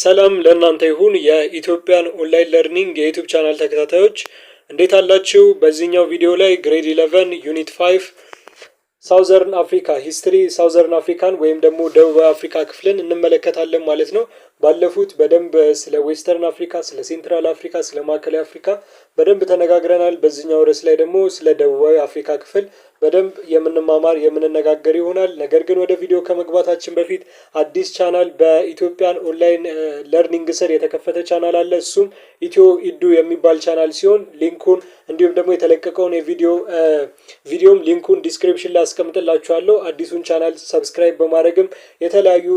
ሰላም ለእናንተ ይሁን የኢትዮጵያን ኦንላይን ለርኒንግ የዩቲዩብ ቻናል ተከታታዮች እንዴት አላችሁ? በዚህኛው ቪዲዮ ላይ ግሬድ 11 ዩኒት 5 ሳውዘርን አፍሪካ ሂስትሪ ሳውዘርን አፍሪካን ወይም ደግሞ ደቡብ አፍሪካ ክፍልን እንመለከታለን ማለት ነው። ባለፉት በደንብ ስለ ዌስተርን አፍሪካ፣ ስለ ሴንትራል አፍሪካ፣ ስለ ማዕከላዊ አፍሪካ በደንብ ተነጋግረናል። በዚህኛው ርዕስ ላይ ደግሞ ስለ ደቡባዊ አፍሪካ ክፍል በደንብ የምንማማር የምንነጋገር ይሆናል። ነገር ግን ወደ ቪዲዮ ከመግባታችን በፊት አዲስ ቻናል በኢትዮጵያን ኦንላይን ለርኒንግ ስር የተከፈተ ቻናል አለ። እሱም ኢትዮ ኢዱ የሚባል ቻናል ሲሆን ሊንኩን እንዲሁም ደግሞ የተለቀቀውን ቪዲዮም ሊንኩን ዲስክሪፕሽን ላይ አስቀምጥላችኋለሁ። አዲሱን ቻናል ሰብስክራይብ በማድረግም የተለያዩ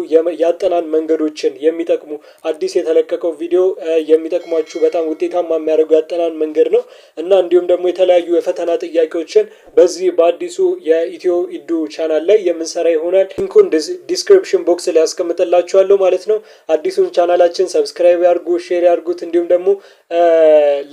ያጠናን መንገዶችን የሚጠቅሙ አዲስ የተለቀቀው ቪዲዮ የሚጠቅሟችሁ በጣም ውጤታማ የሚያደርጉ ያጠናን መንገድ ነው እና እንዲሁም ደግሞ የተለያዩ የፈተና ጥያቄዎችን በዚህ በአዲሱ የኢትዮ ኢዱ ቻናል ላይ የምንሰራ ይሆናል። ሊንኩን ዲስክሪፕሽን ቦክስ ላይ አስቀምጥላችኋለሁ ማለት ነው። አዲሱን ቻናላችን ሰብስክራይብ ያርጉ፣ ሼር ያርጉት፣ እንዲሁም ደግሞ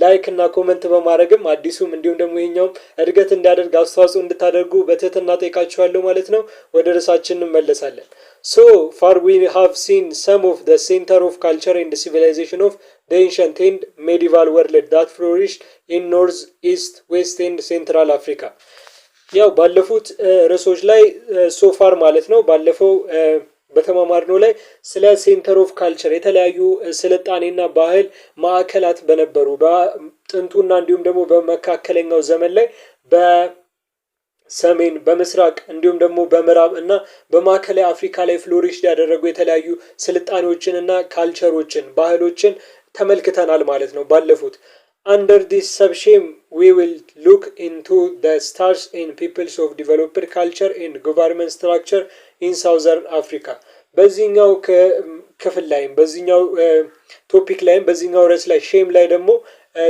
ላይክ እና ኮሜንት በማድረግም አዲሱም እንዲሁም ደግሞ ይሄኛውም እድገት እንዲያደርግ አስተዋጽኦ እንድታደርጉ በትህትና ጠይቃችኋለሁ ማለት ነው። ወደ ርዕሳችን እንመለሳለን። So far we have seen some of the center of culture and civilization of the ancient and medieval world that flourished in North, East, West and Central Africa. ያው ባለፉት ርዕሶች ላይ ሶፋር ማለት ነው ባለፈው በተማማርነው ላይ ስለ ሴንተር ኦፍ ካልቸር የተለያዩ ስልጣኔና ባህል ማዕከላት በነበሩ በጥንቱና እንዲሁም ደግሞ በመካከለኛው ዘመን ላይ በሰሜን በምስራቅ እንዲሁም ደግሞ በምዕራብ እና በማዕከላዊ አፍሪካ ላይ ፍሎሪሽ ያደረጉ የተለያዩ ስልጣኔዎችን እና ካልቸሮችን ባህሎችን ተመልክተናል ማለት ነው ባለፉት። Under this subshame we will look into the stars and peoples of developed culture and government structure in Southern Africa. በዚህኛው ክፍል ላይም በዚህኛው ቶፒክ ላይም በዚህኛው ርዕስ ላይ ሼም ላይ ደግሞ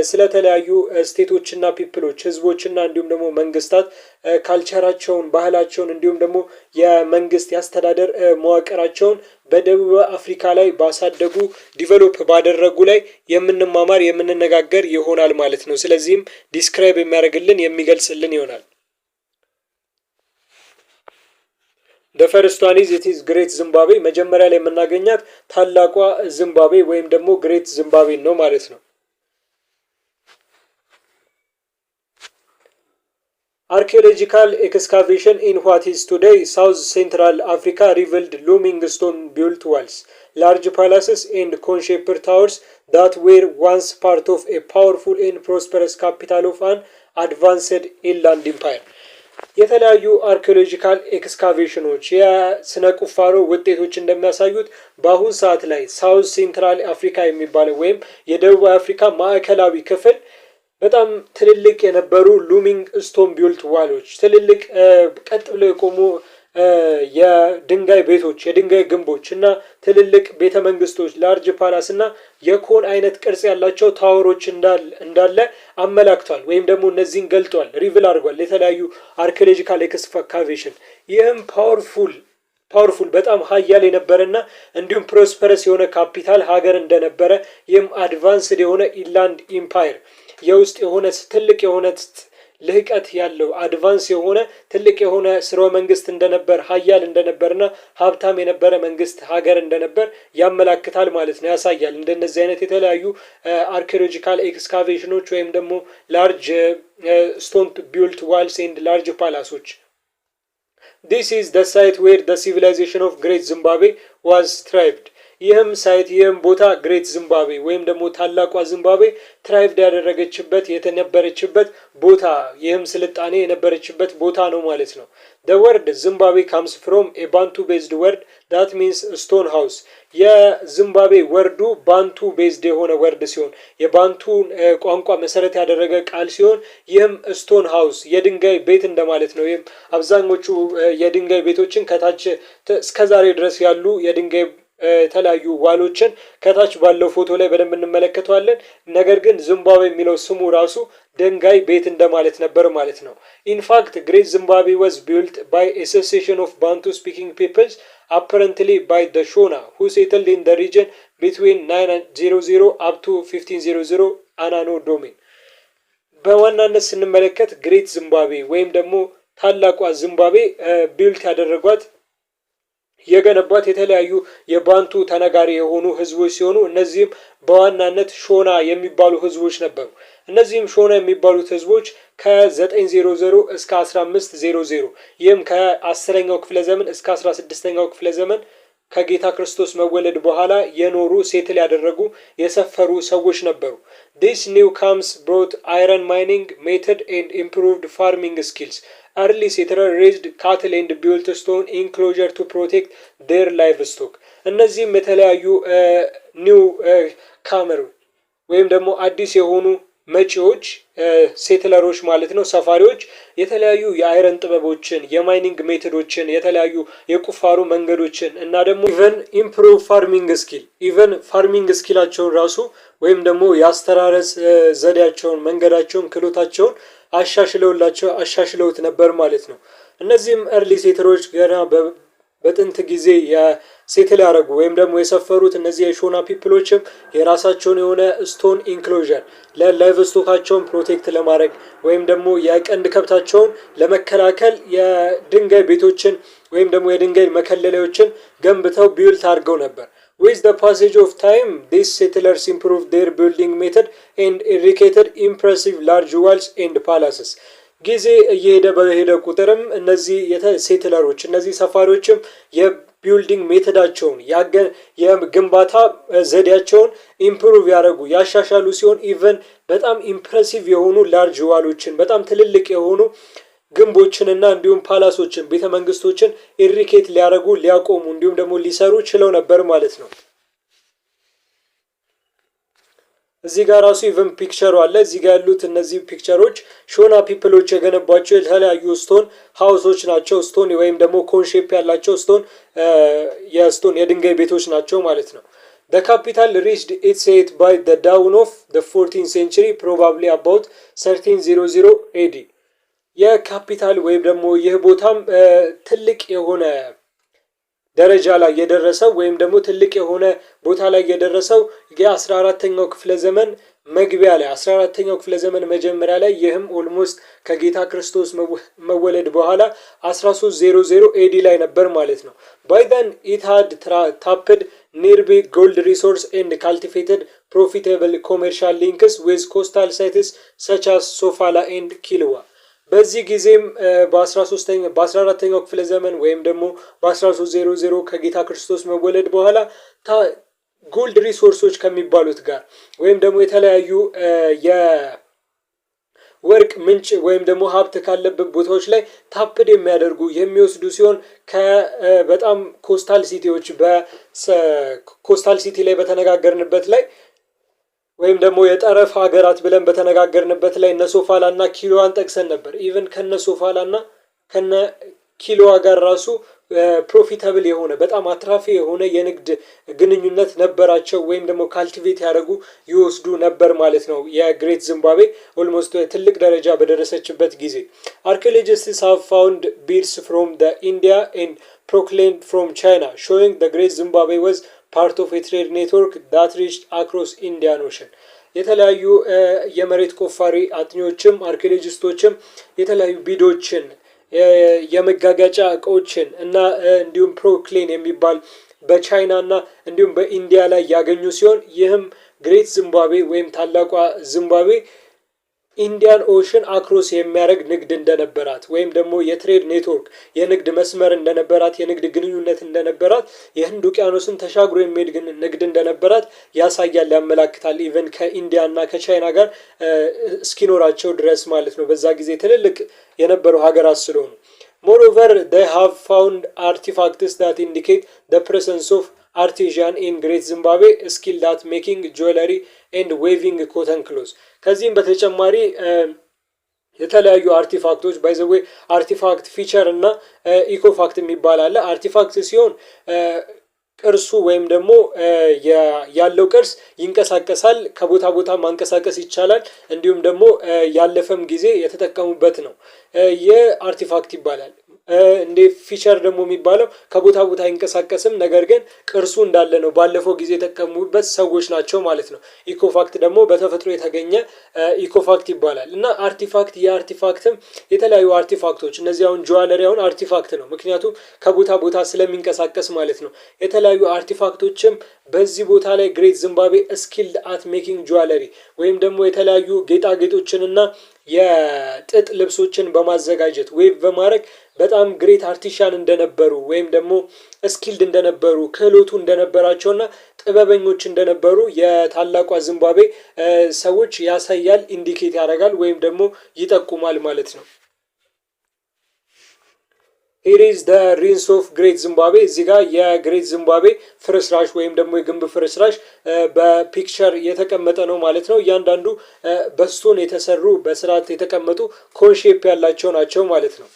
ስለተለያዩ ስቴቶችና ፒፕሎች ህዝቦችና እንዲሁም ደግሞ መንግስታት ካልቸራቸውን ባህላቸውን እንዲሁም ደግሞ የመንግስት ያስተዳደር መዋቅራቸውን በደቡብ አፍሪካ ላይ ባሳደጉ ዲቨሎፕ ባደረጉ ላይ የምንማማር የምንነጋገር ይሆናል ማለት ነው። ስለዚህም ዲስክራይብ የሚያደርግልን የሚገልጽልን ይሆናል። The first one is it is Great Zimbabwe መጀመሪያ ላይ የምናገኛት ታላቋ ዚምባብዌ ወይም ደግሞ ግሬት ዚምባብዌ ነው ማለት ነው። Archaeological excavation in what is today South Central Africa revealed looming stone-built walls, large palaces and cone-shaped towers that were once part of a powerful and prosperous capital of an advanced inland empire. የተለያዩ አርኪኦሎጂካል ኤክስካቬሽኖች የስነ ቁፋሮ ውጤቶች እንደሚያሳዩት በአሁን ሰዓት ላይ ሳውዝ ሴንትራል አፍሪካ የሚባለው ወይም የደቡብ አፍሪካ ማዕከላዊ ክፍል በጣም ትልልቅ የነበሩ ሉሚንግ ስቶን ቢልት ዋሎች ትልልቅ ቀጥ ብለው የቆሙ የድንጋይ ቤቶች የድንጋይ ግንቦች እና ትልልቅ ቤተ መንግስቶች ላርጅ ፓላስ እና የኮን አይነት ቅርጽ ያላቸው ታወሮች እንዳለ አመላክቷል ወይም ደግሞ እነዚህን ገልጧል ሪቪል አድርጓል የተለያዩ አርኪኦሎጂካል ኤክስካቬሽን። ይህም ፓወርፉል በጣም ሀያል የነበረና እንዲሁም ፕሮስፐረስ የሆነ ካፒታል ሀገር እንደነበረ ይህም አድቫንስድ የሆነ ኢንላንድ ኢምፓየር የውስጥ የሆነ ትልቅ የሆነ ልህቀት ያለው አድቫንስ የሆነ ትልቅ የሆነ ስርወ መንግስት እንደነበር ሀያል እንደነበርና ሀብታም የነበረ መንግስት ሀገር እንደነበር ያመላክታል ማለት ነው ያሳያል። እንደነዚህ አይነት የተለያዩ አርኪኦሎጂካል ኤክስካቬሽኖች ወይም ደግሞ ላርጅ ስቶን ቢልት ዋልስ ኤንድ ላርጅ ፓላሶች። This is the site where the civilization of Great Zimbabwe was thrived. ይህም ሳይት ይህም ቦታ ግሬት ዚምባብዌ ወይም ደግሞ ታላቋ ዚምባብዌ ትራይቭድ ያደረገችበት የተነበረችበት ቦታ ይህም ስልጣኔ የነበረችበት ቦታ ነው ማለት ነው። The word Zimbabwe comes from a Bantu based word that means stone house. የዚምባብዌ ወርዱ ባንቱ ቤዝድ የሆነ ወርድ ሲሆን የባንቱን ቋንቋ መሰረት ያደረገ ቃል ሲሆን ይህም ስቶን ሃውስ የድንጋይ ቤት እንደማለት ነው። ይህም አብዛኞቹ የድንጋይ ቤቶችን ከታች እስከዛሬ ድረስ ያሉ የድንጋይ የተለያዩ ዋሎችን ከታች ባለው ፎቶ ላይ በደንብ እንመለከተዋለን። ነገር ግን ዚምባብዌ የሚለው ስሙ ራሱ ድንጋይ ቤት እንደማለት ነበር ማለት ነው። In fact, Great Zimbabwe was built by a succession of Bantu speaking peoples apparently by the Shona who settled in the region between 900 up to 1500 Anano domain. በዋናነት ስንመለከት ግሬት ዚምባብዌ ወይም ደግሞ ታላቋ ዚምባብዌ ቢልት ያደረጓት የገነባት የተለያዩ የባንቱ ተነጋሪ የሆኑ ህዝቦች ሲሆኑ እነዚህም በዋናነት ሾና የሚባሉ ህዝቦች ነበሩ። እነዚህም ሾና የሚባሉት ህዝቦች ከ900 እስከ 1500 ይህም ከ10ኛው ክፍለ ዘመን እስከ 16ኛው ክፍለ ዘመን ከጌታ ክርስቶስ መወለድ በኋላ የኖሩ ሴትል ያደረጉ የሰፈሩ ሰዎች ነበሩ። This new comes brought iron mining method and improved farming skills. Early settlers raised cattle and built stone enclosure to protect their livestock. እነዚህም የተለያዩ ኒው ካመር ወይም ደግሞ አዲስ የሆኑ መጪዎች ሴትለሮች ማለት ነው ሰፋሪዎች የተለያዩ የአይረን ጥበቦችን የማይኒንግ ሜቶዶችን የተለያዩ የቁፋሩ መንገዶችን እና ደግሞ ኢቨን ኢምፕሩቭ ፋርሚንግ ስኪላቸውን ራሱ ወይም ደግሞ ያስተራረስ ዘዴያቸውን መንገዳቸውን ክሎታቸውን አሻሽለውት ነበር ማለት ነው። እነዚህም ኤርሊ ሴትለሮች ገና በጥንት ጊዜ የሴትል ያደረጉ ወይም ደግሞ የሰፈሩት እነዚህ የሾና ፒፕሎችም የራሳቸውን የሆነ ስቶን ኢንክሎዥር ለላይቭስቶካቸውን ፕሮቴክት ለማድረግ ወይም ደግሞ የቀንድ ከብታቸውን ለመከላከል የድንጋይ ቤቶችን ወይም ደግሞ የድንጋይ መከለያዎችን ገንብተው ቢልት አድርገው ነበር። With the passage of time, these settlers improved their building method and eradicated impressive large walls and palaces. ጊዜ እየሄደ በሄደ ቁጥርም እነዚህ ሴትለሮች እነዚህ ሰፋሪዎችም የቢልዲንግ ሜቶዳቸውን የግንባታ ዘዴያቸውን ኢምፕሩቭ ያደረጉ ያሻሻሉ ሲሆን ኢቨን በጣም ኢምፕሬሲቭ የሆኑ ላርጅ ዋሎችን በጣም ትልልቅ የሆኑ ግንቦችንና እንዲሁም ፓላሶችን ቤተመንግስቶችን ኢሪኬት ሊያደርጉ ሊያቆሙ እንዲሁም ደግሞ ሊሰሩ ችለው ነበር ማለት ነው። እዚህ ጋር ራሱ ኢቨን ፒክቸሩ አለ። እዚህ ጋር ያሉት እነዚህ ፒክቸሮች ሾና ፒፕሎች የገነባቸው የተለያዩ ስቶን ሃውሶች ናቸው። ስቶን ወይም ደግሞ ኮንሼፕ ያላቸው ስቶን የድንጋይ ቤቶች ናቸው ማለት ነው። The capital reached its height by the dawn of the 14th century, probably about 1300 AD. የካፒታል ወይም ደግሞ ይህ ቦታም ትልቅ የሆነ ደረጃ ላይ የደረሰው ወይም ደግሞ ትልቅ የሆነ ቦታ ላይ የደረሰው የ14ኛው ክፍለ ዘመን መግቢያ ላይ 14ኛው ክፍለ ዘመን መጀመሪያ ላይ ይህም ኦልሞስት ከጌታ ክርስቶስ መወለድ በኋላ 1300 ኤዲ ላይ ነበር ማለት ነው። By then it had tapped nearby gold resource and cultivated profitable commercial links with coastal cities such as Sofala and Kilwa. በዚህ ጊዜም በ14ኛው ክፍለ ዘመን ወይም ደግሞ በ1300 ከጌታ ክርስቶስ መወለድ በኋላ ጎልድ ሪሶርሶች ከሚባሉት ጋር ወይም ደግሞ የተለያዩ የወርቅ ምንጭ ወይም ደግሞ ሀብት ካለበት ቦታዎች ላይ ታፕድ የሚያደርጉ የሚወስዱ ሲሆን በጣም ኮስታል ሲቲዎች በኮስታል ሲቲ ላይ በተነጋገርንበት ላይ ወይም ደግሞ የጠረፍ ሀገራት ብለን በተነጋገርንበት ላይ እነ ሶፋላና ኪሎዋን ጠቅሰን ነበር። ኢቭን ከነ ሶፋላና ከነ ኪሎዋ ጋር ራሱ ፕሮፊታብል የሆነ በጣም አትራፊ የሆነ የንግድ ግንኙነት ነበራቸው ወይም ደግሞ ካልቲቬት ያደረጉ ይወስዱ ነበር ማለት ነው። የግሬት ዚምባብዌ ኦልሞስት ትልቅ ደረጃ በደረሰችበት ጊዜ archaeologists have found beads from the India and proclaimed from China showing the Great Zimbabwe was part of a trade network that reached across Indian Ocean. የተለያዩ የመሬት ቆፋሪ አጥኚዎችም አርኪኦሎጂስቶችም የተለያዩ ቢዶችን የመጋጋጫ እቃዎችን እና እንዲሁም ፕሮክሌን የሚባል በቻይና እና እንዲሁም በኢንዲያ ላይ ያገኙ ሲሆን ይህም ግሬት ዚምባብዌ ወይም ታላቋ ዚምባብዌ ኢንዲያን ኦሽን አክሮስ የሚያደርግ ንግድ እንደነበራት ወይም ደግሞ የትሬድ ኔትወርክ የንግድ መስመር እንደነበራት የንግድ ግንኙነት እንደነበራት የህንድ ውቅያኖስን ተሻግሮ የሚሄድ ንግድ እንደነበራት ያሳያል ያመላክታል። ኢቨን ከኢንዲያ እና ከቻይና ጋር እስኪኖራቸው ድረስ ማለት ነው በዛ ጊዜ ትልልቅ የነበሩ ሀገራት ስለሆኑ moreover they have found artifacts that indicate the presence of artisan in Great Zimbabwe skilled at making jewelry and weaving cotton clothes. ከዚህም በተጨማሪ የተለያዩ አርቲፋክቶች ባይ ዘ ዌይ አርቲፋክት ፊቸር እና ኢኮፋክት የሚባል አለ። አርቲፋክት ሲሆን ቅርሱ ወይም ደግሞ ያለው ቅርስ ይንቀሳቀሳል ከቦታ ቦታ ማንቀሳቀስ ይቻላል እንዲሁም ደግሞ ያለፈም ጊዜ የተጠቀሙበት ነው የአርቲፋክት ይባላል። እንደ ፊቸር ደግሞ የሚባለው ከቦታ ቦታ አይንቀሳቀስም ነገር ግን ቅርሱ እንዳለ ነው ባለፈው ጊዜ የተጠቀሙበት ሰዎች ናቸው ማለት ነው። ኢኮፋክት ደግሞ በተፈጥሮ የተገኘ ኢኮፋክት ይባላል እና አርቲፋክት የአርቲፋክትም የተለያዩ አርቲፋክቶች እነዚህ አሁን ጁዋለሪያውን አርቲፋክት ነው ምክንያቱም ከቦታ ቦታ ስለሚንቀሳቀስ ማለት ነው። የተለያዩ አርቲፋክቶችም በዚህ ቦታ ላይ ግሬት ዚምባብዌ ስኪልድ አት ሜኪንግ ጁዋለሪ ወይም ደግሞ የተለያዩ ጌጣጌጦችንና የጥጥ ልብሶችን በማዘጋጀት ዌብ በማድረግ በጣም ግሬት አርቲሻን እንደነበሩ ወይም ደግሞ ስኪልድ እንደነበሩ ክህሎቱ እንደነበራቸውና ጥበበኞች እንደነበሩ የታላቋ ዚምባብዌ ሰዎች ያሳያል ኢንዲኬት ያደርጋል ወይም ደግሞ ይጠቁማል ማለት ነው። Here is the ruins of Great Zimbabwe እዚህ ጋር የግሬት ዚምባብዌ ፍርስራሽ ወይም ደግሞ የግንብ ፍርስራሽ በፒክቸር የተቀመጠ ነው ማለት ነው። እያንዳንዱ በስቶን የተሰሩ በስርዓት የተቀመጡ ኮን ሼፕ ያላቸው ናቸው ማለት ነው።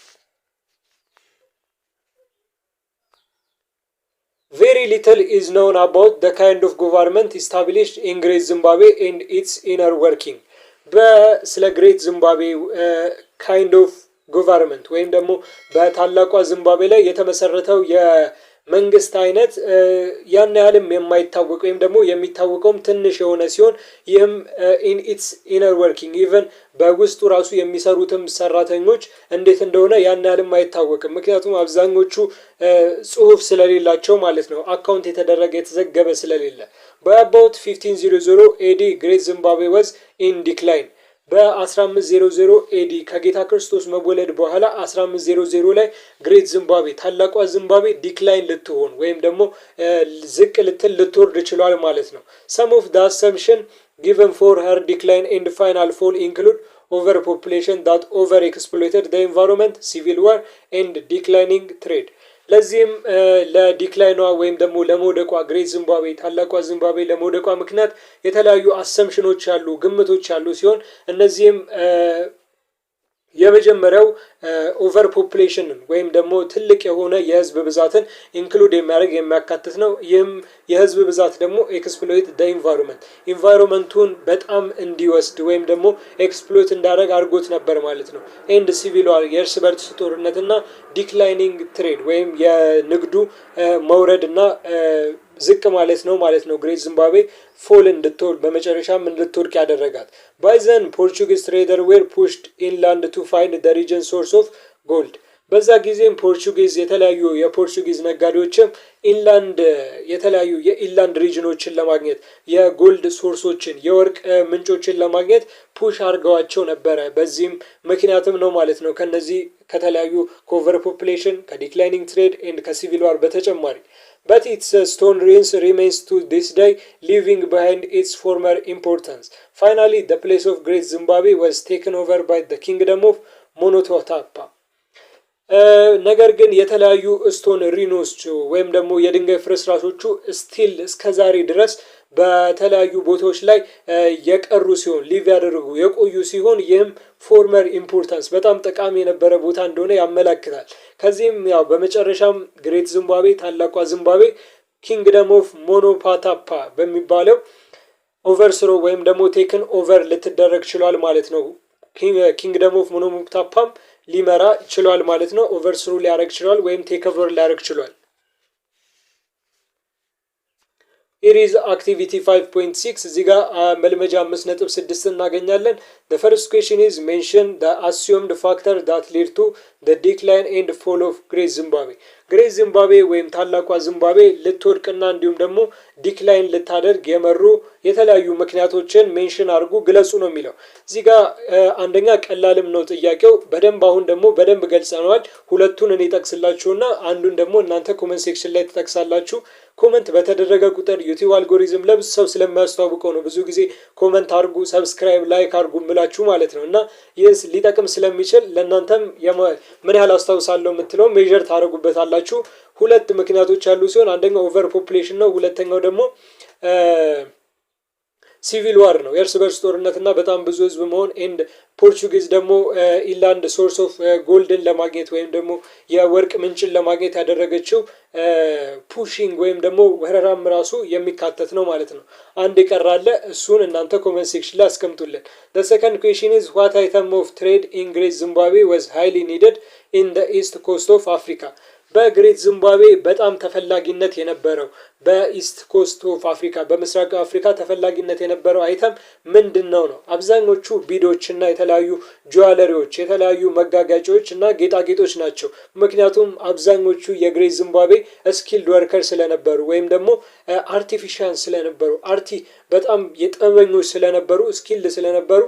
Very little is known about the kind of government established in Great Zimbabwe and its inner working በስለ ግሬት ዚምባብዌ kind of ጎቨርንመንት ወይም ደግሞ በታላቋ ዚምባብዌ ላይ የተመሰረተው የመንግስት አይነት ያን ያህልም የማይታወቅ ወይም ደግሞ የሚታወቀውም ትንሽ የሆነ ሲሆን ይህም in its inner working even በውስጡ ራሱ የሚሰሩትም ሰራተኞች እንዴት እንደሆነ ያን ያህልም አይታወቅም ምክንያቱም አብዛኞቹ ጽሁፍ ስለሌላቸው ማለት ነው አካውንት የተደረገ የተዘገበ ስለሌለ by about 1500 AD Great Zimbabwe was in decline በ1500 ኤዲ ከጌታ ክርስቶስ መወለድ በኋላ 1500 ላይ ግሬት ዚምባብዌ ታላቋ ዚምባብዌ ዲክላይን ልትሆን ወይም ደግሞ ዝቅ ልትወርድ ይችላል ማለት ነው። some of the assumption given for her decline and final fall include overpopulation that overexploited the environment, civil war and declining trade ለዚህም ለዲክላይኗ ወይም ደግሞ ለመውደቋ ግሬት ዚምባብዌ ታላቋ ዚምባብዌ ለመውደቋ ምክንያት የተለያዩ አሰምሽኖች አሉ ግምቶች አሉ ሲሆን እነዚህም የመጀመሪያው ኦቨር ፖፑሌሽን ወይም ደግሞ ትልቅ የሆነ የህዝብ ብዛትን ኢንክሉድ የሚያደርግ የሚያካትት ነው። ይህም የህዝብ ብዛት ደግሞ ኤክስፕሎይት ደ ኢንቫይሮንመንቱን በጣም እንዲወስድ ወይም ደግሞ ኤክስፕሎይት እንዳደረግ አድርጎት ነበር ማለት ነው። ኤንድ ሲቪል ዋር የእርስ በርስ ጦርነትና ዲክላይኒንግ ትሬድ ወይም የንግዱ መውረድና ዝቅ ማለት ነው ግሬት ዚምባብዌ ፎል እንድትወርድ በመጨረሻም እንድትወድቅ ያደረጋት ባይዘን ፖርቹጊዝ ትሬደር ዌር ፑሽድ ኢንላንድ ቱ ፋይንድ ዘ ሪጅን ሶርስ ኦፍ ጎልድ በዛ ጊዜም ፖርቹጊዝ የተለያዩ የፖርቹጊዝ ነጋዴዎችም ኢንላንድ የተለያዩ የኢንላንድ ሪጅኖችን ለማግኘት የጎልድ ሶርሶችን የወርቅ ምንጮችን ለማግኘት ፑሽ አድርገዋቸው ነበረ በዚህም ምክንያትም ነው ማለት ነው ከነዚህ ከተለያዩ ኮቨር ፖፑሌሽን ከዲክላይኒንግ ትሬድ ኤንድ ከሲቪል ዋር በተጨማሪ but its stone ruins remains to this day leaving behind its former importance. Finally, the place of Great Zimbabwe was taken over by the kingdom of Monototapa. ነገር ግን የተለያዩ ስቶን ሪኖች ወይም ደግሞ የድንጋይ ፍርስራሾቹ ስቲል እስከዛሬ ድረስ በተለያዩ ቦታዎች ላይ የቀሩ ሲሆን ሊቭ ያደረጉ የቆዩ ሲሆን ይህም ፎርመር ኢምፖርታንስ በጣም ጠቃሚ የነበረ ቦታ እንደሆነ ያመለክታል። ከዚህም ያው በመጨረሻም ግሬት ዚምባብዌ ታላቋ ዚምባብዌ ኪንግደም ኦፍ ሞኖፓታፓ በሚባለው ኦቨርስሮ ወይም ደግሞ ቴክን ኦቨር ልትደረግ ችሏል ማለት ነው። ኪንግደም ኦፍ ሞኖፓታፓም ሊመራ ችሏል ማለት ነው። ኦቨርስሩ ሊያደርግ ችሏል ወይም ቴክ ኦቨር ሊያደርግ ችሏል። Here is activity 5.6 እዚህ ጋር መልመጃ 5.6 እናገኛለን። The first question is mention the assumed factor that led to the decline and fall of Great Zimbabwe. ግሬት ዚምባብዌ ወይም ታላቋ ዚምባብዌ ልትወድቅና እንዲሁም ደግሞ ዲክላይን ልታደርግ የመሩ የተለያዩ ምክንያቶችን ሜንሽን አድርጉ ግለጹ ነው የሚለው። እዚህ ጋር አንደኛ ቀላልም ነው ጥያቄው በደንብ አሁን ደግሞ በደንብ ገልጸነዋል። ሁለቱን እኔ ጠቅስላችሁና አንዱን ደግሞ እናንተ ኮሜንት ሴክሽን ላይ ተጠቅሳላችሁ። ኮሜንት በተደረገ ቁጥር ዩቲዩብ አልጎሪዝም ለብዙ ሰው ስለሚያስተዋውቀው ነው ብዙ ጊዜ ኮሜንት አድርጉ ሰብስክራይብ ላይክ አድርጉ ብላችሁ ማለት ነው እና ይህስ ሊጠቅም ስለሚችል ለእናንተም ምን ያህል አስታውሳለሁ የምትለው ሜጀር ታደርጉበታላችሁ። ሁለት ምክንያቶች ያሉ ሲሆን አንደኛው ኦቨር ፖፑሌሽን ነው ሁለተኛው ደግሞ ሲቪል ዋር ነው የእርስ በርስ ጦርነትና በጣም ብዙ ህዝብ መሆን ኤንድ ፖርቹጊዝ ደግሞ ኢንላንድ ሶርስ ኦፍ ጎልድን ለማግኘት ወይም ደግሞ የወርቅ ምንጭን ለማግኘት ያደረገችው ፑሺንግ ወይም ደግሞ ወረራም ራሱ የሚካተት ነው ማለት ነው። አንድ ይቀራል እሱን እናንተ ኮሜንት ሴክሽን ላይ አስቀምጡልን። The second question is what item of trade in Great Zimbabwe was highly needed in the east coast of Africa. በግሬት ዚምባብዌ በጣም ተፈላጊነት የነበረው በኢስት ኮስት ኦፍ አፍሪካ በምስራቅ አፍሪካ ተፈላጊነት የነበረው አይተም ምንድነው ነው? አብዛኞቹ ቢዶችና የተለያዩ ጁዋለሪዎች የተለያዩ መጋጋጫዎች እና ጌጣጌጦች ናቸው። ምክንያቱም አብዛኞቹ የግሬት ዚምባብዌ ስኪልድ ወርከር ስለነበሩ ወይም ደግሞ አርቲፊሻል ስለነበሩ በጣም የጥበበኞች ስለነበሩ ስኪልድ ስለነበሩ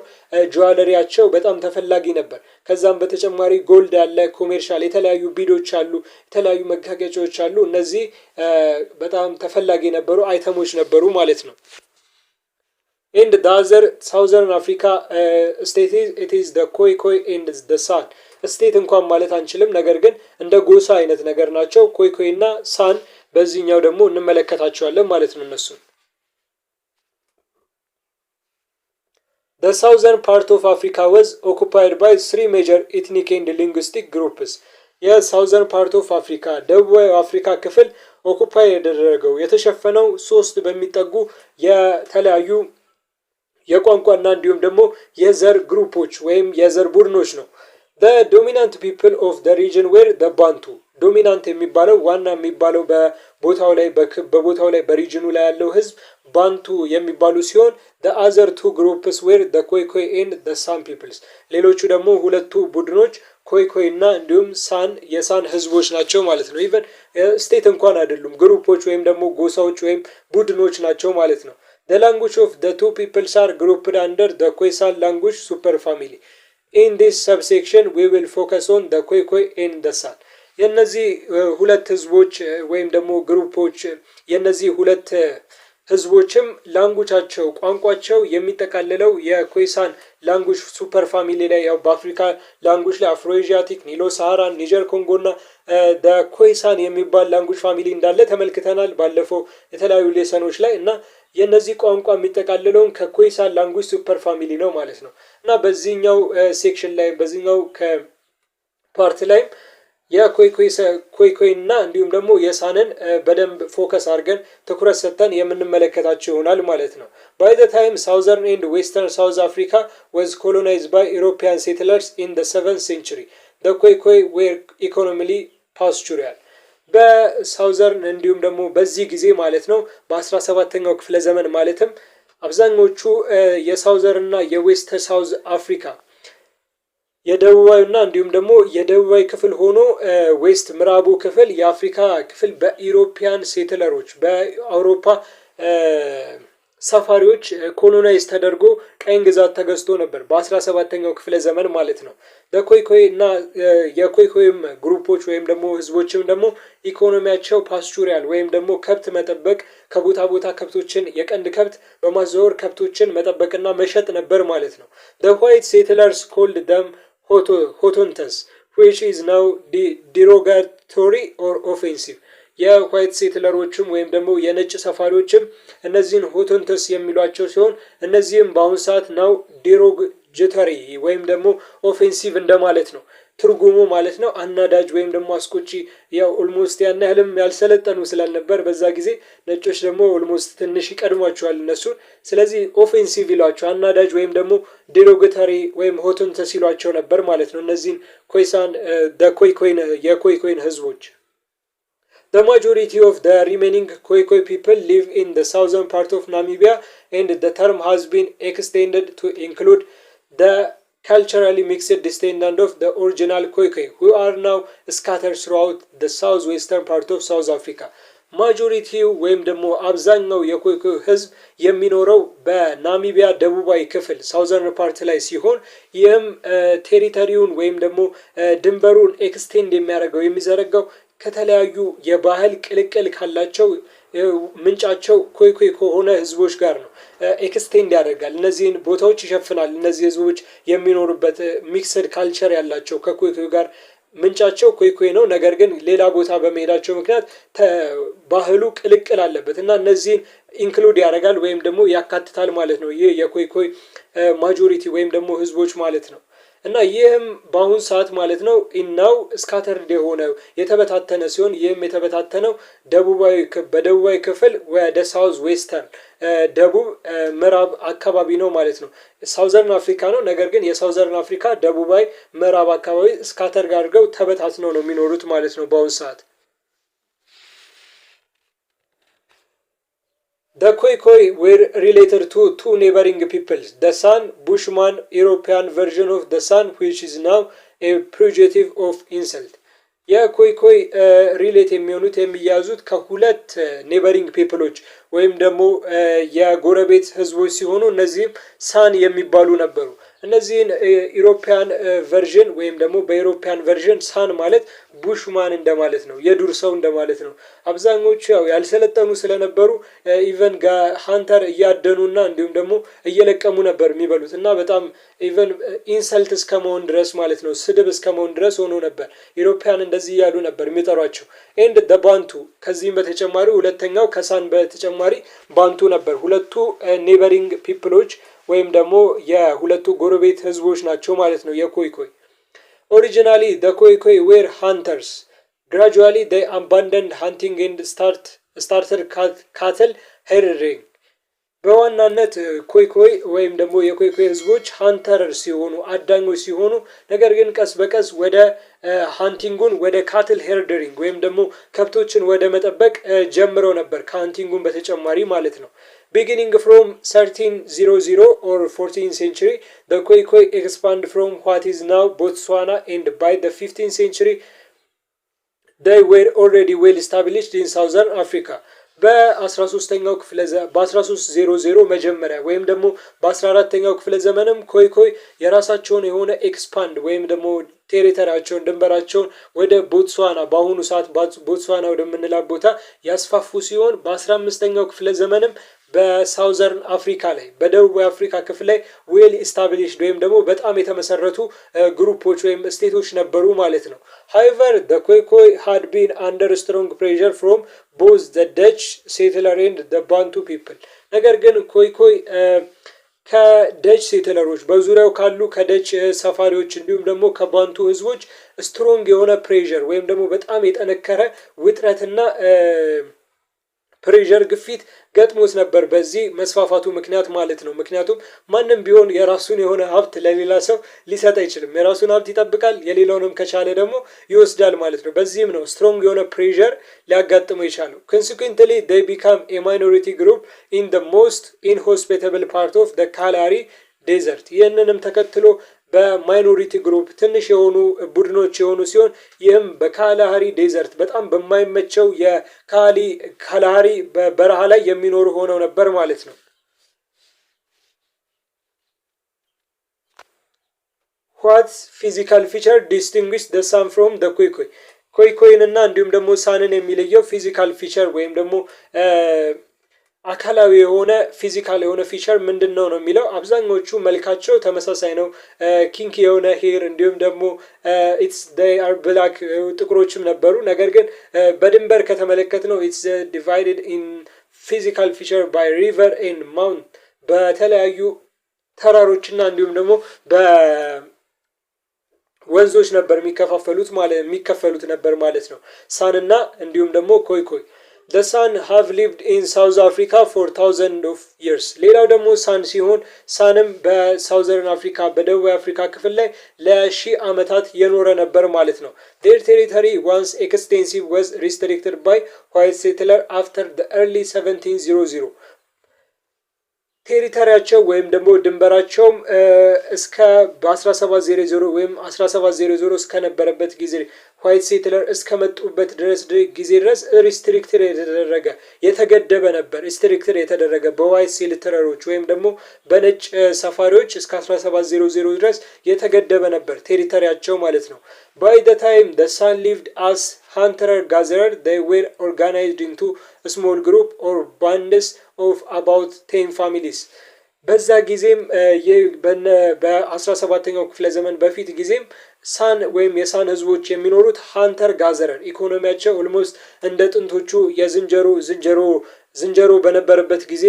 ጁዋለሪያቸው በጣም ተፈላጊ ነበር። ከዛም በተጨማሪ ጎልድ ያለ ኮሜርሻል የተለያዩ ቢዶች አሉ የተለያዩ መጋጋጫዎች አሉ እነዚህ በጣም ተፈላጊ ነበሩ አይተሞች ነበሩ ማለት ነው። in the other southern Africa state it is the Khoikhoi and the San ስቴት እንኳን ማለት አንችልም ነገር ግን እንደ ጎሳ አይነት ነገር ናቸው ኮይኮይ እና ሳን በዚህኛው ደግሞ እንመለከታቸዋለን ማለት ነው እነሱ The southern part of Africa was occupied by three major ethnic and linguistic groups. የሳውዘርን ፓርት ኦፍ አፍሪካ ደቡብ አፍሪካ ክፍል ኦኩፓይ ያደረገው የተሸፈነው ሶስት በሚጠጉ የተለያዩ የቋንቋና እንዲሁም ደግሞ የዘር ግሩፖች ወይም የዘር ቡድኖች ነው። The dominant people of the region were the Bantu. ዶሚናንት የሚባለው ዋና የሚባለው በቦታው ላይ በሪጅኑ ላይ ያለው ህዝብ ባንቱ የሚባሉ ሲሆን the other two groups were the Khoikhoi and the San peoples. ሌሎቹ ደግሞ ሁለቱ ቡድኖች ኮይኮይ እና እንዲሁም የሳን ህዝቦች ናቸው ማለት ነው። ኢቨን ስቴት እንኳን አይደሉም ግሩፖች ወይም ደግሞ ጎሳዎች ወይም ቡድኖች ናቸው ማለት ነው። The language of the two peoples are grouped under the Khoisan language superfamily. In this subsection we will focus on the Khoikhoi and the San. የነዚህ ሁለት ህዝቦች ወይም ደግሞ ግሩፖች የነዚህ ሁለት ህዝቦችም ላንጉጃቸው ቋንቋቸው የሚጠቃለለው የኮይሳን ላንጉጅ ሱፐር ፋሚሊ ላይ ያው በአፍሪካ ላንጉጅ ላይ አፍሮኤዥያቲክ ኒሎ ሳሃራን ኒጀር ኮንጎና ኮይሳን የሚባል ላንጉጅ ፋሚሊ እንዳለ ተመልክተናል ባለፈው የተለያዩ ሌሰኖች ላይ እና የነዚህ ቋንቋ የሚጠቃለለውን ከኮይሳን ላንጉጅ ሱፐር ፋሚሊ ነው ማለት ነው እና በዚህኛው ሴክሽን ላይ በዚህኛው ከፓርት ላይ የኮይኮይ እና እንዲሁም ደግሞ የሳንን በደንብ ፎከስ አድርገን ትኩረት ሰጥተን የምንመለከታቸው ይሆናል ማለት ነው። By the time southern and western South Africa was colonized by European settlers in the 7th century, the Khoikhoi were economically pastoral. በሳውዘርን እንዲሁም ደግሞ በዚህ ጊዜ ማለት ነው በ17ኛው ክፍለ ዘመን ማለትም አብዛኞቹ የሳውዘርን እና የዌስት ሳውዝ አፍሪካ የደቡባዊና እንዲሁም ደግሞ የደቡባዊ ክፍል ሆኖ ዌስት ምዕራቡ ክፍል የአፍሪካ ክፍል በኢሮፒያን ሴትለሮች በአውሮፓ ሰፋሪዎች ኮሎናይዝ ተደርጎ ቀኝ ግዛት ተገዝቶ ነበር በ17ኛው ክፍለ ዘመን ማለት ነው። በኮይኮይ እና የኮይኮይም ግሩፖች ወይም ደግሞ ህዝቦችም ደግሞ ኢኮኖሚያቸው ፓስቹሪያል ወይም ደግሞ ከብት መጠበቅ ከቦታ ቦታ ከብቶችን የቀንድ ከብት በማዘወር ከብቶችን መጠበቅና መሸጥ ነበር ማለት ነው። The white settlers called them Hottentots, which is now derogatory or offensive. የዋይት ሴትለሮችም ወይም ደግሞ የነጭ ሰፋሪዎችም እነዚህን ሆተንተስ የሚሏቸው ሲሆን እነዚህም በአሁኑ ሰዓት ነው ዴሮጌተሪ ወይም ደግሞ ኦፌንሲቭ እንደማለት ነው ትርጉሙ ማለት ነው አናዳጅ ወይም ደግሞ አስቆጪ ያው ኦልሞስት ያን ያህልም ያልሰለጠኑ ስላልነበር በዛ ጊዜ ነጮች ደግሞ ኦልሞስት ትንሽ ይቀድሟቸዋል እነሱን ስለዚህ ኦፌንሲቭ ይሏቸው አናዳጅ ወይም ደግሞ ዴሮጌተሪ ወይም ሆተንተስ ይሏቸው ነበር ማለት ነው እነዚህን ኮይሳን የኮይኮይን ህዝቦች The majority of the remaining Khoikhoi people live in the southern part of Namibia and the term has been extended to include the culturally mixed descendants of the original Khoikhoi who are now scattered throughout the southwestern part of South Africa. ማጆሪቲው ወይም ደግሞ አብዛኛው የኮይኮይ ህዝብ የሚኖረው በናሚቢያ ደቡባዊ ክፍል ሳውዘርን ፓርት ላይ ሲሆን ይህም ቴሪቶሪውን ወይም ደግሞ ድንበሩን ኤክስቴንድ የሚያደርገው የሚዘረጋው ከተለያዩ የባህል ቅልቅል ካላቸው ምንጫቸው ኮይኮይ ከሆነ ህዝቦች ጋር ነው ኤክስቴንድ ያደርጋል እነዚህን ቦታዎች ይሸፍናል እነዚህ ህዝቦች የሚኖሩበት ሚክስድ ካልቸር ያላቸው ከኮይኮይ ጋር ምንጫቸው ኮይኮይ ነው ነገር ግን ሌላ ቦታ በመሄዳቸው ምክንያት ባህሉ ቅልቅል አለበት እና እነዚህን ኢንክሉድ ያደርጋል ወይም ደግሞ ያካትታል ማለት ነው ይህ የኮይኮይ ማጆሪቲ ወይም ደግሞ ህዝቦች ማለት ነው እና ይህም በአሁን ሰዓት ማለት ነው ኢናው ስካተርድ የሆነው የተበታተነ ሲሆን ይህም የተበታተነው በደቡባዊ ክፍል ወደ ሳውዝ ዌስተርን ደቡብ ምዕራብ አካባቢ ነው ማለት ነው። ሳውዘርን አፍሪካ ነው። ነገር ግን የሳውዘርን አፍሪካ ደቡባዊ ምዕራብ አካባቢ ስካተር አድርገው ተበታትነው ነው የሚኖሩት ማለት ነው በአሁን ሰዓት። The Khoikhoi were related to two neighboring peoples, the San, Bushman, European version of the San, which is now a pejorative of insult. የኮይኮይ ሪሌት የሚሆኑት የሚያዙት ከሁለት ኔበሪንግ ፒፕሎች ወይም ደግሞ የጎረቤት ህዝቦች ሲሆኑ እነዚህም ሳን የሚባሉ ነበሩ። እነዚህን ኢሮፒያን ቨርዥን ወይም ደግሞ በኢሮፒያን ቨርዥን ሳን ማለት ቡሽማን እንደማለት ነው፣ የዱር ሰው እንደማለት ነው። አብዛኞቹ ያው ያልሰለጠኑ ስለነበሩ ኢቨን ሃንተር እያደኑና እንዲሁም ደግሞ እየለቀሙ ነበር የሚበሉት እና በጣም ኢቨን ኢንሰልት እስከመሆን ድረስ ማለት ነው፣ ስድብ እስከመሆን ድረስ ሆኖ ነበር። ኢሮፒያን እንደዚህ እያሉ ነበር የሚጠሯቸው። ኤንድ ደ ባንቱ ከዚህም በተጨማሪ ሁለተኛው ከሳን በተጨማሪ ባንቱ ነበር። ሁለቱ ኔበሪንግ ፒፕሎች ወይም ደግሞ የሁለቱ ጎረቤት ህዝቦች ናቸው ማለት ነው የኮይኮይ። ኦሪጂናሊ the Khoikhoi were hunters. Gradually they abandoned hunting and started cattle herding. በዋናነት ኮይኮይ ወይም ደግሞ የኮይኮይ ህዝቦች ሃንተር ሲሆኑ አዳኞች ሲሆኑ ነገር ግን ቀስ በቀስ ወደ ሃንቲንጉን ወደ ካትል ሄርደሪንግ ወይም ደግሞ ከብቶችን ወደ መጠበቅ ጀምረው ነበር ከሃንቲንጉን በተጨማሪ ማለት ነው። Beginning from 1300 or 14th century, the Khoikhoi expand from what is now Botswana, and by the 15th century, they were already well established in southern Africa. በ13ኛው በ1300 መጀመሪያ ወይም ደግሞ በ14ኛው ክፍለ ዘመንም ኮይኮይ የራሳቸውን የሆነ ኤክስፓንድ ወይም ደግሞ ቴሪተሪያቸውን ድንበራቸውን ወደ ቦትስዋና በአሁኑ ሰዓት ቦትስዋና ወደምንላት ቦታ ያስፋፉ ሲሆን በ15ኛው ክፍለ ዘመንም በሳውዘርን አፍሪካ ላይ በደቡብ አፍሪካ ክፍል ላይ ዌል ኢስታብሊሽድ ወይም ደግሞ በጣም የተመሰረቱ ግሩፖች ወይም ስቴቶች ነበሩ ማለት ነው። however the Khoikhoi had been under strong pressure from both the Dutch settler and the Bantu people. ነገር ግን ኮይኮይ ከደች ሴትለሮች በዙሪያው ካሉ ከደች ሰፋሪዎች እንዲሁም ደግሞ ከባንቱ ህዝቦች ስትሮንግ የሆነ ፕሬሸር ወይም ደግሞ በጣም የጠነከረ ውጥረትና ፕሬሸር ግፊት ገጥሞት ነበር በዚህ መስፋፋቱ ምክንያት ማለት ነው። ምክንያቱም ማንም ቢሆን የራሱን የሆነ ሀብት ለሌላ ሰው ሊሰጥ አይችልም። የራሱን ሀብት ይጠብቃል፣ የሌላውንም ከቻለ ደግሞ ይወስዳል ማለት ነው። በዚህም ነው ስትሮንግ የሆነ ፕሬሸር ሊያጋጥመው የቻለው። consequently they become a minority group in the most inhospitable part of the Kalahari desert. ይህንንም ተከትሎ በማይኖሪቲ ግሩፕ ትንሽ የሆኑ ቡድኖች የሆኑ ሲሆን ይህም በካላሃሪ ዴዘርት በጣም በማይመቸው የካላሃሪ በረሃ ላይ የሚኖሩ ሆነው ነበር ማለት ነው። what physical feature distinguish the San from the Khoikhoi? ኮይኮይን እና እንዲሁም ደግሞ ሳንን የሚለየው ፊዚካል ፊቸር ወይም ደግሞ አካላዊ የሆነ ፊዚካል የሆነ ፊቸር ምንድነው ነው የሚለው። አብዛኞቹ መልካቸው ተመሳሳይ ነው። ኪንክ የሆነ ሄር እንዲሁም ደግሞ ኢትስ they are black ጥቁሮችም ነበሩ። ነገር ግን በድንበር ከተመለከትነው ኢትስ divided in physical feature by river and mount በተለያዩ ተራሮችና እንዲሁም ደግሞ በወንዞች ነበር የሚከፈሉት ነበር ማለት ነው ሳንና እንዲሁም ደግሞ ኮይኮይ። The San have lived in South Africa for thousands of years. ሌላው ደግሞ ሳን ሲሆን ሳንም በሳውዘርን አፍሪካ በደቡብ አፍሪካ ክፍል ላይ ለሺህ ዓመታት የኖረ ነበር ማለት ነው። Their territory once extensive was restricted by white settler after the early 1700. ቴሪተሪያቸው ወይም ደግሞ ድንበራቸውም እስከ በ1700 ወይም 1700 እስከነበረበት ጊዜ ዋይት ሴትለር እስከመጡበት ጊዜ ድረስ ሪስትሪክትድ የተገደበ ነበር። ሪስትሪክትድ የተደረገ በዋይት ሴትለሮች ወይም ደግሞ በነጭ ሰፋሪዎች እስከ 1700 ድረስ የተገደበ ነበር ቴሪተሪያቸው ማለት ነው። By the time the San lived as hunter-gatherer, they were organized into a small group or bands of about 10 families. በዛ ጊዜም በ17ኛው ክፍለ ዘመን በፊት ጊዜም ሳን ወይም የሳን ህዝቦች የሚኖሩት ሃንተር ጋዘረር ኢኮኖሚያቸው ኦልሞስት እንደ ጥንቶቹ ዝንጀሮ በነበረበት ጊዜ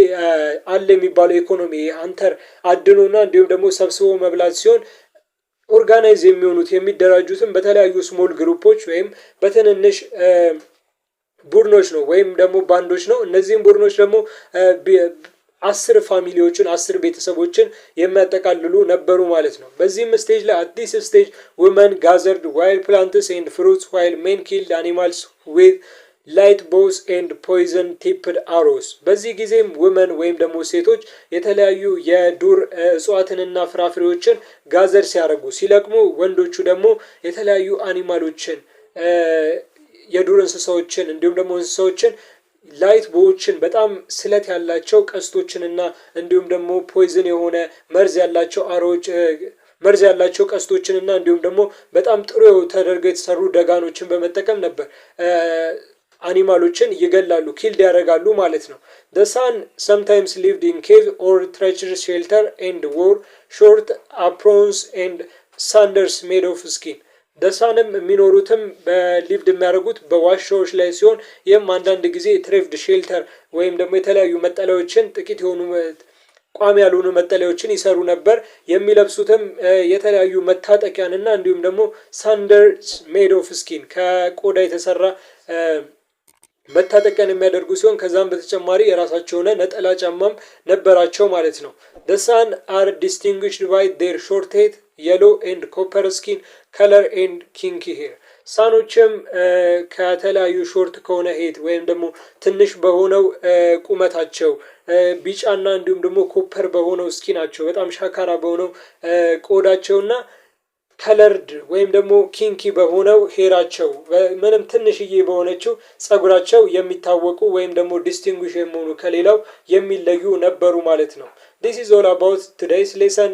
አለ የሚባለው ኢኮኖሚ ሃንተር አድኖና እንዲሁም ደግሞ ሰብስቦ መብላት ሲሆን ኦርጋናይዝ የሚሆኑት የሚደራጁትም በተለያዩ ስሞል ግሩፖች ወይም በትንንሽ ቡድኖች ነው ወይም ደግሞ ባንዶች ነው። እነዚህም ቡድኖች ደግሞ 10 ፋሚሊዎችን 10 ቤተሰቦችን የሚያጠቃልሉ ነበሩ ማለት ነው። በዚህም ስቴጅ ላይ አዲስ ስቴጅ women gathered wild plants and fruits while men killed animals with light bows and poison tipped arrows። በዚህ ጊዜም women ወይም ደግሞ ሴቶች የተለያዩ የዱር እጽዋትንና ፍራፍሬዎችን ጋዘር ሲያደርጉ ሲለቅሙ፣ ወንዶቹ ደግሞ የተለያዩ አኒማሎችን የዱር እንስሳዎችን እንዲሁም ደግሞ እንስሳዎችን ላይት ቦዎችን በጣም ስለት ያላቸው ቀስቶችንና እንዲሁም ደግሞ ፖይዝን የሆነ መርዝ ያላቸው አሮች መርዝ ያላቸው ቀስቶችንና እንዲሁም ደግሞ በጣም ጥሩ ተደርገው የተሰሩ ደጋኖችን በመጠቀም ነበር አኒማሎችን ይገላሉ ኪልድ ያደርጋሉ ማለት ነው። the sun sometimes lived in cave or treacherous shelter and wore short aprons and sandals made of skin። ደሳንም የሚኖሩትም በሊቭድ የሚያደርጉት በዋሻዎች ላይ ሲሆን ይህም አንዳንድ ጊዜ ትሬቭድ ሼልተር ወይም ደግሞ የተለያዩ መጠለያዎችን ጥቂት የሆኑ ቋሚ ያልሆኑ መጠለያዎችን ይሰሩ ነበር። የሚለብሱትም የተለያዩ መታጠቂያንና እንዲሁም ደግሞ ሳንደርስ ሜድ ኦፍ ስኪን ከቆዳ የተሰራ መታጠቂያን የሚያደርጉ ሲሆን ከዛም በተጨማሪ የራሳቸው የሆነ ነጠላ ጫማም ነበራቸው ማለት ነው። the sun are distinguished by their short head, yellow and copper skin color and kinky hair። ሳኖችም ከተለያዩ ሾርት ከሆነ ሄድ ወይም ደግሞ ትንሽ በሆነው ቁመታቸው ቢጫና እንዲሁም ደግሞ ኮፐር በሆነው ስኪናቸው በጣም ሻካራ በሆነው ቆዳቸውና ከለርድ ወይም ደግሞ ኪንኪ በሆነው ሄራቸው ምንም ትንሽዬ በሆነችው ጸጉራቸው የሚታወቁ ወይም ደግሞ ዲስቲንጉሽ የሚሆኑ ከሌላው የሚለዩ ነበሩ ማለት ነው። this is all about today's lesson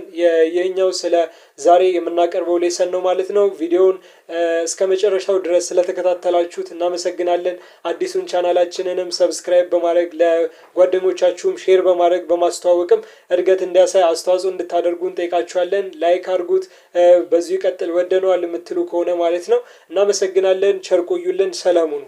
የኛው ስለ ዛሬ የምናቀርበው ሌሰን ነው ማለት ነው። ቪዲዮውን እስከ መጨረሻው ድረስ ስለተከታተላችሁት እናመሰግናለን። አዲሱን ቻናላችንንም ሰብስክራይብ በማድረግ ለጓደኞቻችሁም ሼር በማድረግ በማስተዋወቅም እድገት እንዲያሳይ አስተዋጽኦ እንድታደርጉ እንጠይቃችኋለን። ላይክ አድርጉት። በዚሁ ይቀጥል ወደነዋል የምትሉ ከሆነ ማለት ነው። እናመሰግናለን። ቸር ቆዩልን። ሰላም ሁኑ።